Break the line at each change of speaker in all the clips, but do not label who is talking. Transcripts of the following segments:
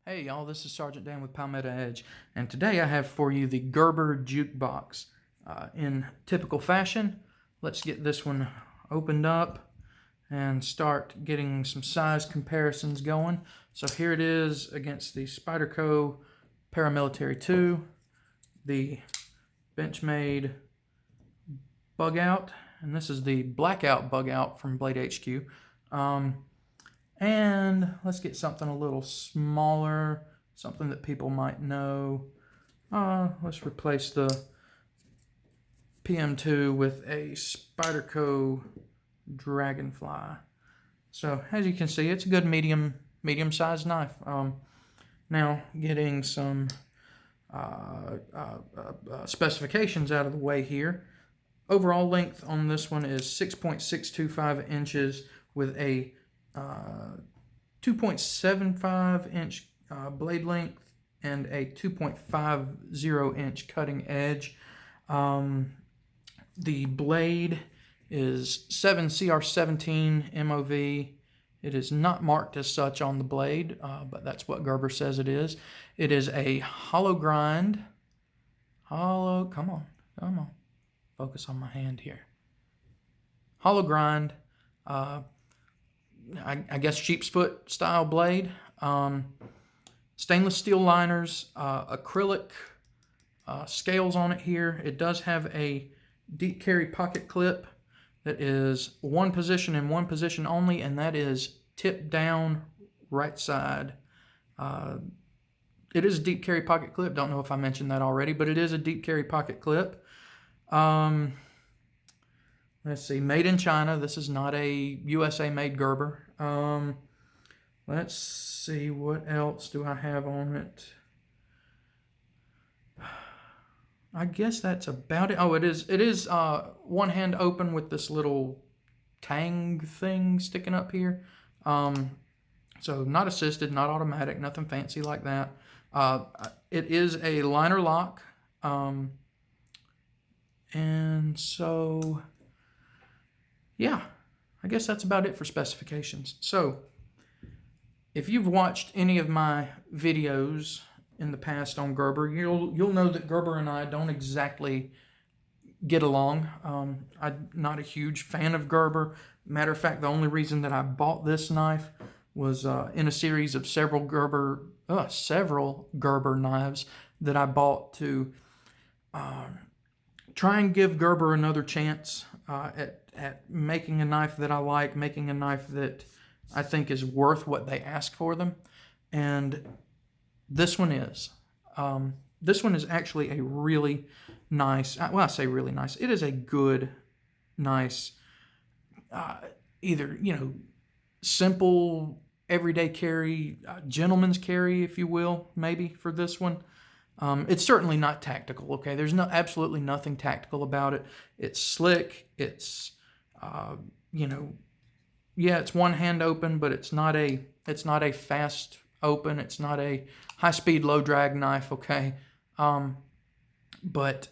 Hey y'all, this is Sergeant Dan with Palmetto Edge, and today I have for you the Gerber Jukebox. In typical fashion, let's get this one opened up and start getting some size comparisons going. So here it is against the Spyderco Paramilitary 2, the Benchmade Bug Out, and this is the Blackout Bug Out from Blade HQ. And let's get something a little smaller, something that people might know. Let's replace the PM2 with a Spyderco Dragonfly. So as you can see, it's a good medium-sized knife. Now getting some specifications out of the way here. Overall length on this one is 6.625 inches with a 2.75 inch blade length and a 2.50 inch cutting edge. The blade is 7CR17 MOV. It is not marked as such on the blade, but that's what Gerber says it is. It is a hollow grind. Come on. Focus on my hand here. Hollow grind. I guess sheep's foot style blade, stainless steel liners, acrylic scales on it here. It does have a deep carry pocket clip that is one position and one position only, and that is tip down right side. It is a deep carry pocket clip. Don't know if I mentioned that already, but it is a deep carry pocket clip. Let's see, made in China. This is not a USA made Gerber. Let's see, what else do I have on it? I guess that's about it. Oh, it is one hand open with this little tang thing sticking up here. So not assisted, not automatic, nothing fancy like that. It is a liner lock. And so, yeah, I guess that's about it for specifications. So, if you've watched any of my videos in the past on Gerber, you'll know that Gerber and I don't exactly get along. I'm not a huge fan of Gerber. Matter of fact, the only reason that I bought this knife was in a series of several Gerber knives that I bought to try and give Gerber another chance at making a knife that I like, making a knife that I think is worth what they ask for them. And this one is. This one is actually a really nice, well, I say really nice. It is a good, nice, either, simple, everyday carry, gentleman's carry, if you will, maybe for this one. It's certainly not tactical, okay? There's absolutely nothing tactical about it. It's slick. It's, it's one hand open, but it's not a fast open. It's not a high-speed, low-drag knife, okay? But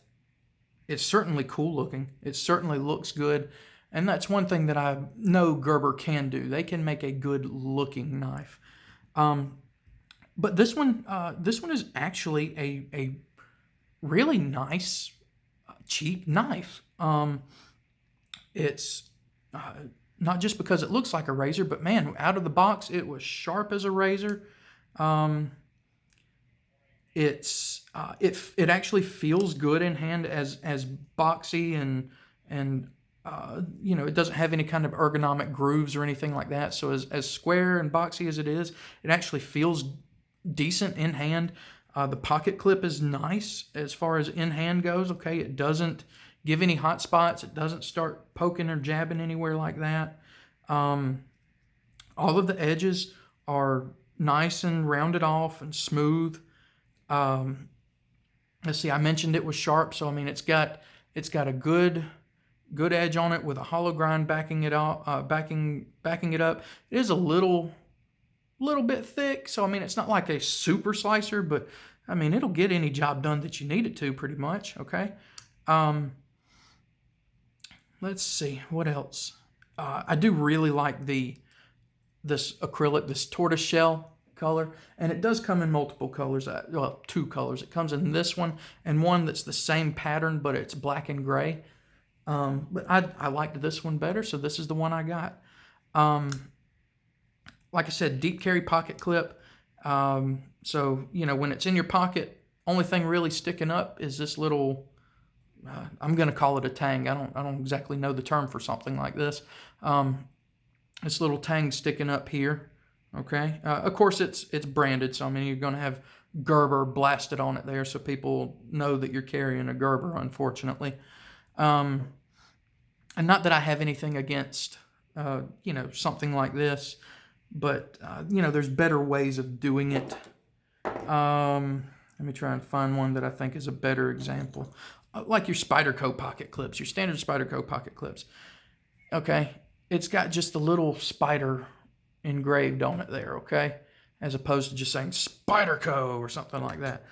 it's certainly cool looking. It certainly looks good. And that's one thing that I know Gerber can do. They can make a good-looking knife. But this one is actually a really nice, cheap knife. It's not just because it looks like a razor, but man, out of the box, it was sharp as a razor. It actually feels good in hand as boxy and it doesn't have any kind of ergonomic grooves or anything like that. So as square and boxy as it is, it actually feels decent in hand. The pocket clip is nice as far as in hand goes. Okay, it doesn't give any hot spots. It doesn't start poking or jabbing anywhere like that. All of the edges are nice and rounded off and smooth. Let's see, I mentioned it was sharp, so I mean it's got a good edge on it with a hollow grind backing it up. Backing it up. It is a little bit thick, so I mean it's not like a super slicer, but I mean it'll get any job done that you need it to pretty much. Okay. Let's see what else. I do really like this acrylic, this tortoise shell color, and it does come in multiple colors. Well, 2 colors. It comes in this one and one that's the same pattern, but it's black and gray. But I liked this one better, so this is the one I got. Like I said, deep carry pocket clip. So, you know, when it's in your pocket, only thing really sticking up is this little, I'm going to call it a tang. I don't exactly know the term for something like this. This little tang sticking up here. Okay. Of course, it's branded, so I mean, you're going to have Gerber blasted on it there, so people know that you're carrying a Gerber, unfortunately. And not that I have anything against, you know, something like this, but, you know, there's better ways of doing it. Let me try and find one that I think is a better example. Like your Spyderco pocket clips, your standard Spyderco pocket clips. Okay, it's got just a little spider engraved on it there, okay? As opposed to just saying Spyderco or something like that.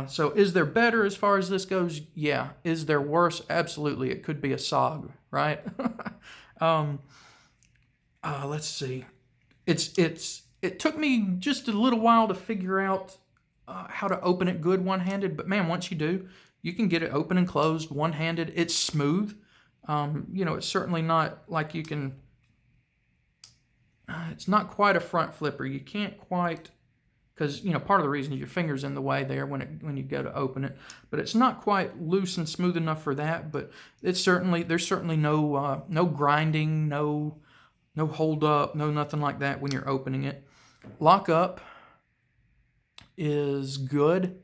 So is there better as far as this goes? Yeah. Is there worse? Absolutely. It could be a SOG, right? Let's see. It took me just a little while to figure out how to open it good one-handed, but man, once you do, you can get it open and closed one-handed. It's smooth. You know, it's certainly not like you can, it's not quite a front flipper. You can't quite, because, you know, part of the reason is your finger's in the way there when you go to open it, but it's not quite loose and smooth enough for that, but it's certainly, there's certainly no grinding, no hold up, no nothing like that when you're opening it. Lock up is good.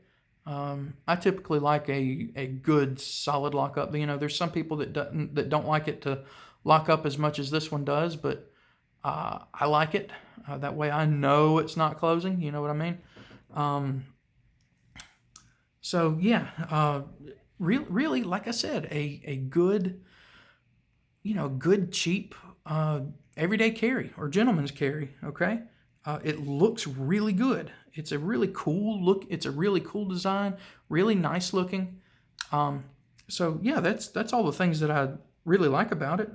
I typically like a good solid lock up. You know, there's some people that don't like it to lock up as much as this one does, but I like it. That way I know it's not closing. You know what I mean? So yeah, really, like I said, a good, you know, good cheap everyday carry or gentleman's carry. Okay. It looks really good. It's a really cool look. It's a really cool design, really nice looking. So yeah, that's all the things that I really like about it.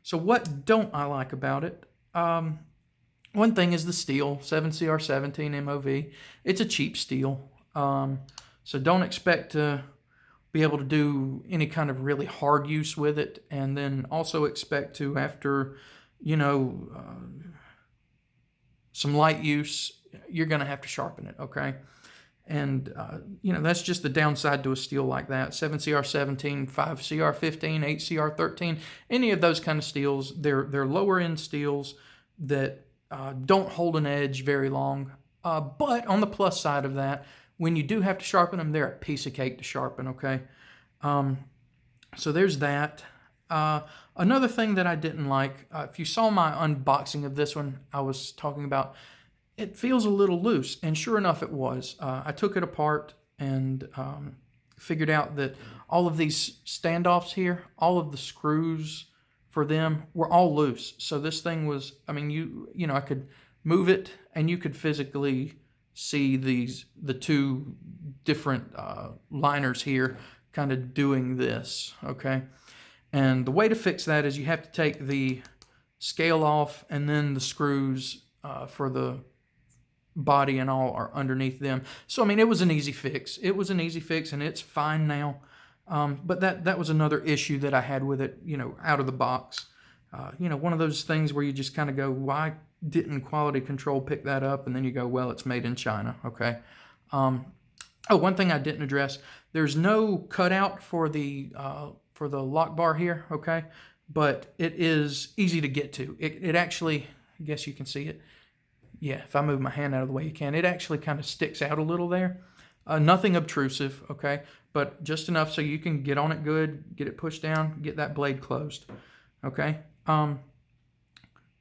So what don't I like about it? One thing is the steel, 7CR17 MOV. It's a cheap steel. So don't expect to be able to do any kind of really hard use with it. And then also expect to, after, you know, some light use, you're going to have to sharpen it, okay? And, you know, that's just the downside to a steel like that. 7CR17, 5CR15, 8CR13, any of those kind of steels, they're lower end steels that don't hold an edge very long. But on the plus side of that, when you do have to sharpen them, they're a piece of cake to sharpen, okay? So there's that. Another thing that I didn't like, if you saw my unboxing of this one, I was talking about, it feels a little loose, and sure enough it was. I took it apart and figured out that all of these standoffs here, all of the screws for them were all loose. So this thing was, I mean, you know, I could move it and you could physically see the two different liners here kind of doing this, okay? And the way to fix that is you have to take the scale off, and then the screws for the body and all are underneath them. So, I mean, it was an easy fix. It was an easy fix, and it's fine now. But that was another issue that I had with it, you know, out of the box. You know, one of those things where you just kind of go, why didn't quality control pick that up? And then you go, well, it's made in China, okay? Oh, one thing I didn't address, there's no cutout for the lock bar here, okay? But it is easy to get to. It actually, I guess you can see it. Yeah, if I move my hand out of the way, you can. It actually kind of sticks out a little there. Nothing obtrusive, okay? But just enough so you can get on it good, get it pushed down, get that blade closed, okay?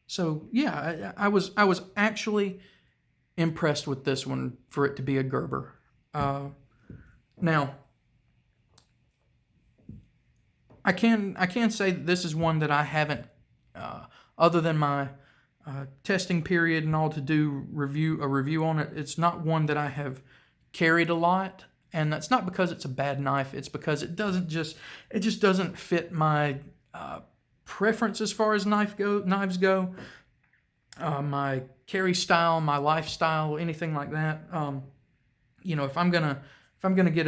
So yeah, I was actually impressed with this one for it to be a Gerber. Now, I can say that this is one that I haven't, other than my testing period and all, to do a review on it. It's not one that I have carried a lot, and that's not because it's a bad knife. It's because it just doesn't fit my preference as far as knives go. my carry style, my lifestyle, anything like that. You know, if I'm gonna get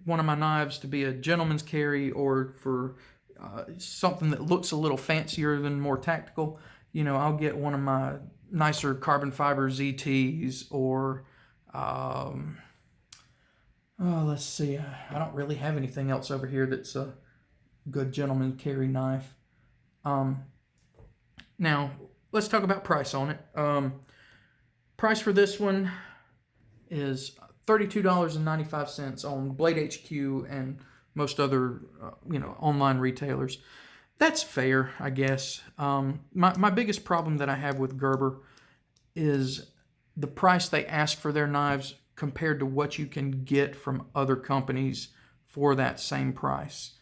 one of my knives to be a gentleman's carry, or for something that looks a little fancier than more tactical, you know, I'll get one of my nicer carbon fiber ZTs, or let's see, I don't really have anything else over here that's a good gentleman carry knife. Now let's talk about price on it. Price for this one is $32.95 on Blade HQ and most other online retailers. That's fair, I guess. My biggest problem that I have with Gerber is the price they ask for their knives compared to what you can get from other companies for that same price.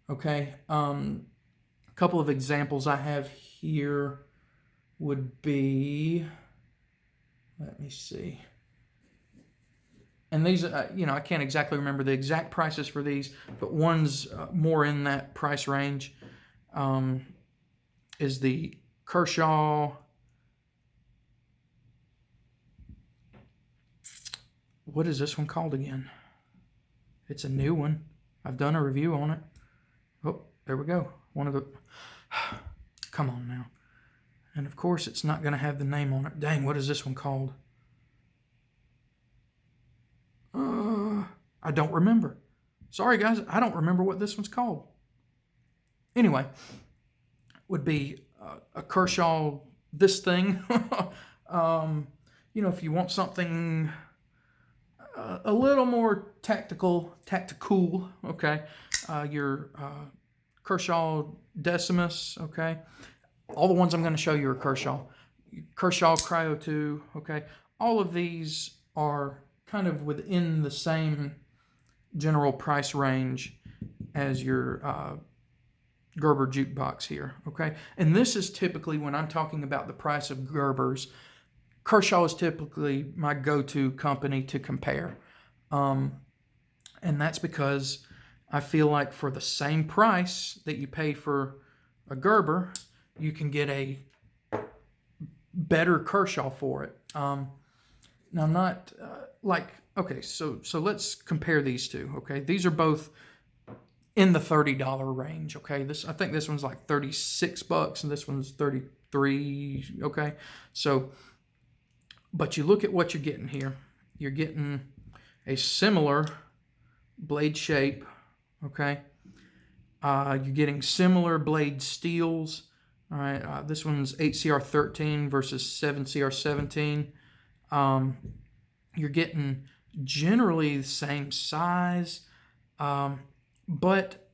Okay, a couple of examples I have here would be, let me see. And these, I can't exactly remember the exact prices for these, but one's more in that price range. Is the Kershaw. What is this one called again? It's a new one. I've done a review on it. Oh, there we go. One of the. Come on now. And of course, it's not going to have the name on it. Dang, what is this one called? I don't remember. Sorry, guys. I don't remember what this one's called. Anyway, would be a Kershaw, this thing. If you want something a little more tactical, okay, your Kershaw Decimus, okay. All the ones I'm going to show you are Kershaw Cryo 2, okay. All of these are kind of within the same general price range as your Gerber Jukebox here, okay? And this is typically, when I'm talking about the price of Gerbers, Kershaw is typically my go-to company to compare. And that's because I feel like for the same price that you pay for a Gerber, you can get a better Kershaw for it. Now, I'm not okay, so let's compare these two, okay? These are both in the $30 range, okay? I think this one's like $36 and this one's $33, okay? So, but you look at what you're getting here. You're getting a similar blade shape, okay? You're getting similar blade steels, all right? This one's 8CR13 versus 7CR17. You're getting generally the same size, but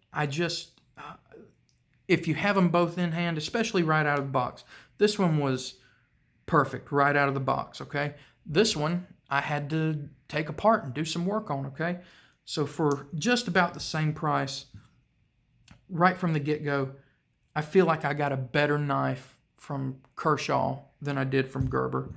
if you have them both in hand, especially right out of the box, this one was perfect right out of the box, okay? This one I had to take apart and do some work on, okay? So for just about the same price, right from the get-go, I feel like I got a better knife from Kershaw than I did from Gerber.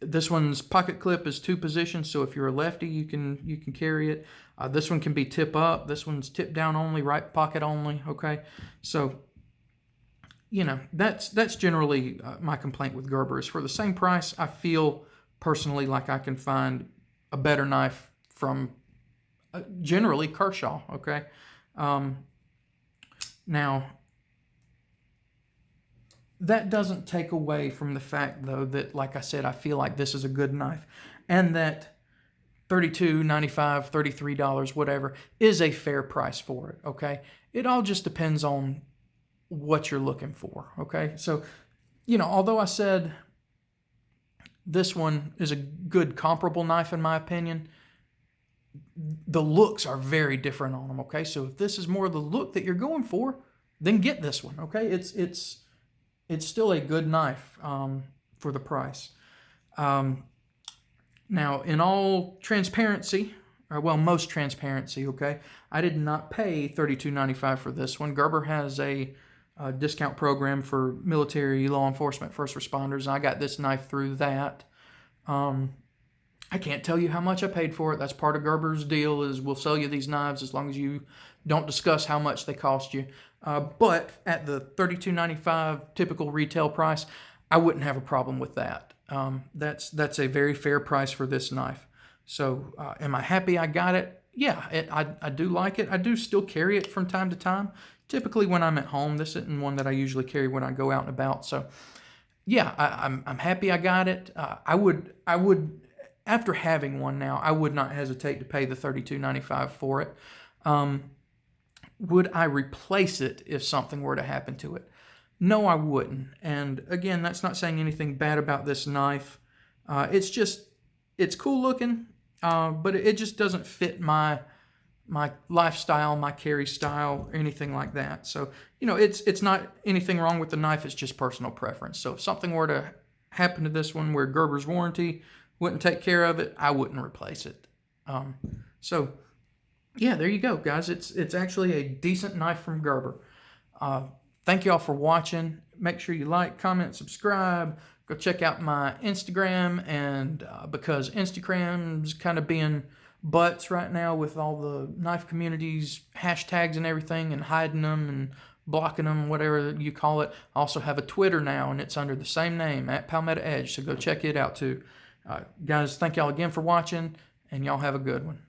This one's pocket clip is 2 positions, so if you're a lefty, you can carry it. This one can be tip up. This one's tip down only, right pocket only. Okay, so that's generally my complaint with Gerber is for the same price. I feel personally like I can find a better knife from generally Kershaw. Okay, now. That doesn't take away from the fact, though, that, like I said, I feel like this is a good knife, and that $32, $95, $33, whatever, is a fair price for it, okay? It all just depends on what you're looking for, okay? So, although I said this one is a good comparable knife in my opinion, the looks are very different on them, okay? So if this is more the look that you're going for, then get this one, okay? It's still a good knife for the price. Now, in all transparency, most transparency, okay, I did not pay $32.95 for this one. Gerber has a discount program for military, law enforcement, first responders, and I got this knife through that. I can't tell you how much I paid for it. That's part of Gerber's deal, is we'll sell you these knives as long as you don't discuss how much they cost you. But at the $32.95 typical retail price, I wouldn't have a problem with that. That's a very fair price for this knife. So am I happy I got it? Yeah, I do like it. I do still carry it from time to time. Typically when I'm at home. This isn't one that I usually carry when I go out and about. So yeah, I'm happy I got it. I would after having one now, I would not hesitate to pay the $32.95 for it. Would I replace it if something were to happen to it? No, I wouldn't. And again, that's not saying anything bad about this knife. It's cool looking, but it just doesn't fit my lifestyle, my carry style, or anything like that. So, it's not anything wrong with the knife. It's just personal preference. So if something were to happen to this one where Gerber's warranty wouldn't take care of it, I wouldn't replace it. So yeah, there you go, guys. It's actually a decent knife from Gerber. Thank you all for watching. Make sure you like, comment, subscribe. Go check out my Instagram, and because Instagram's kind of being butts right now with all the knife communities, hashtags and everything, and hiding them and blocking them, whatever you call it. I also have a Twitter now, and it's under the same name, @Palmetto Edge, so go check it out too. Guys, thank y'all again for watching, and y'all have a good one.